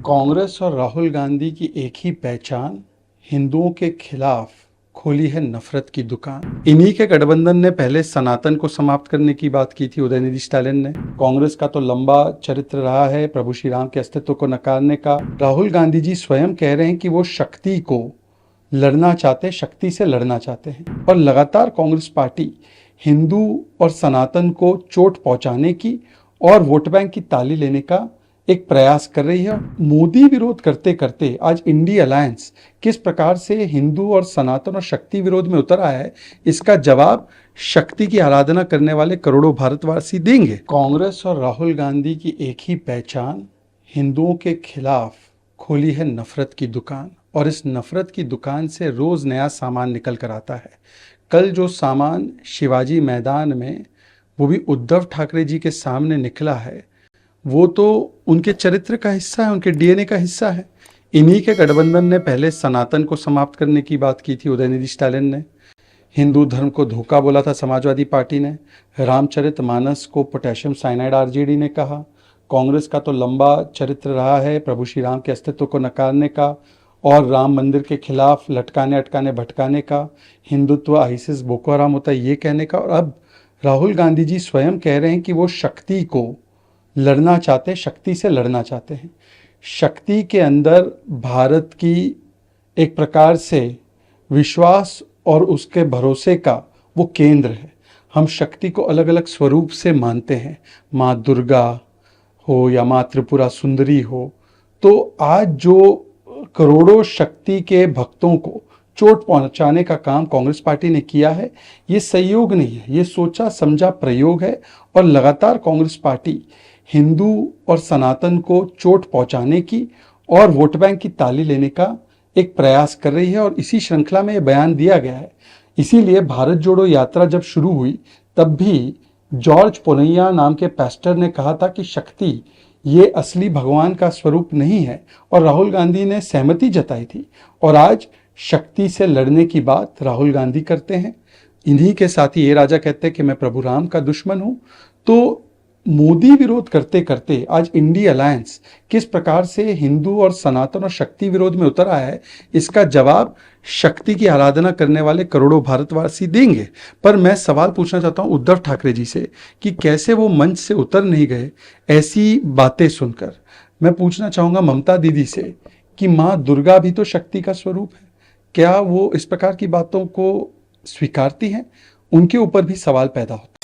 कांग्रेस और राहुल गांधी की एक ही पहचान, हिंदुओं के खिलाफ खोली है नफरत की दुकान। इन्हीं के गठबंधन ने पहले सनातन को समाप्त करने की बात की थी उदयनिधि स्टालिन ने। कांग्रेस का तो लंबा चरित्र रहा है प्रभु श्री राम के अस्तित्व को नकारने का। राहुल गांधी जी स्वयं कह रहे हैं कि वो शक्ति को लड़ना चाहते, शक्ति से लड़ना चाहते हैं। और लगातार कांग्रेस पार्टी हिंदू और सनातन को चोट पहुंचाने की और वोट बैंक की ताली लेने का एक प्रयास कर रही है। मोदी विरोध करते करते आज इंडी अलायंस किस प्रकार से हिंदू और सनातन और शक्ति विरोध में उतर आया है, इसका जवाब शक्ति की आराधना करने वाले करोड़ों भारतवासी देंगे। कांग्रेस और राहुल गांधी की एक ही पहचान, हिंदुओं के खिलाफ खोली है नफरत की दुकान। और इस नफरत की दुकान से रोज नया सामान निकल कर आता है। कल जो सामान शिवाजी मैदान में, वो भी उद्धव ठाकरे जी के सामने निकला है, वो तो उनके चरित्र का हिस्सा है, उनके डीएनए का हिस्सा है। इन्हीं के गठबंधन ने पहले सनातन को समाप्त करने की बात की थी उदयनिधि स्टालिन ने। हिंदू धर्म को धोखा बोला था समाजवादी पार्टी ने। रामचरितमानस को पोटेशियम साइनाइड आरजेडी ने कहा। कांग्रेस का तो लंबा चरित्र रहा है प्रभु श्री राम के अस्तित्व को नकारने का और राम मंदिर के खिलाफ लटकाने अटकाने भटकाने का, हिंदुत्व आईसिस बोको हराम होता है ये कहने का। और अब राहुल गांधी जी स्वयं कह रहे हैं कि वो शक्ति को लड़ना चाहते, शक्ति से लड़ना चाहते हैं। शक्ति के अंदर भारत की एक प्रकार से विश्वास और उसके भरोसे का वो केंद्र है। हम शक्ति को अलग अलग स्वरूप से मानते हैं, माँ दुर्गा हो या माँ त्रिपुरा सुंदरी हो। तो आज जो करोड़ों शक्ति के भक्तों को चोट पहुंचाने का काम कांग्रेस पार्टी ने किया है, ये संयोग नहीं है, ये सोचा समझा प्रयोग है। और लगातार कांग्रेस पार्टी हिंदू और सनातन को चोट पहुंचाने की और वोट बैंक की ताली लेने का एक प्रयास कर रही है। और इसी श्रृंखला में ये बयान दिया गया है। इसीलिए भारत जोड़ो यात्रा जब शुरू हुई तब भी जॉर्ज पोनैया नाम के पैस्टर ने कहा था कि शक्ति ये असली भगवान का स्वरूप नहीं है, और राहुल गांधी ने सहमति जताई थी। और आज शक्ति से लड़ने की बात राहुल गांधी करते हैं। इन्हीं के साथ ही ये राजा कहते हैं कि मैं प्रभु राम का दुश्मन हूं। तो मोदी विरोध करते करते आज इंडी अलायंस किस प्रकार से हिंदू और सनातन और शक्ति विरोध में उतर आया है, इसका जवाब शक्ति की आराधना करने वाले करोड़ों भारतवासी देंगे। पर मैं सवाल पूछना चाहता हूं उद्धव ठाकरे जी से कि कैसे वो मंच से उतर नहीं गए ऐसी बातें सुनकर। मैं पूछना चाहूंगा ममता दीदी से कि माँ दुर्गा भी तो शक्ति का स्वरूप है, क्या वो इस प्रकार की बातों को स्वीकारती हैं? उनके ऊपर भी सवाल पैदा होता है।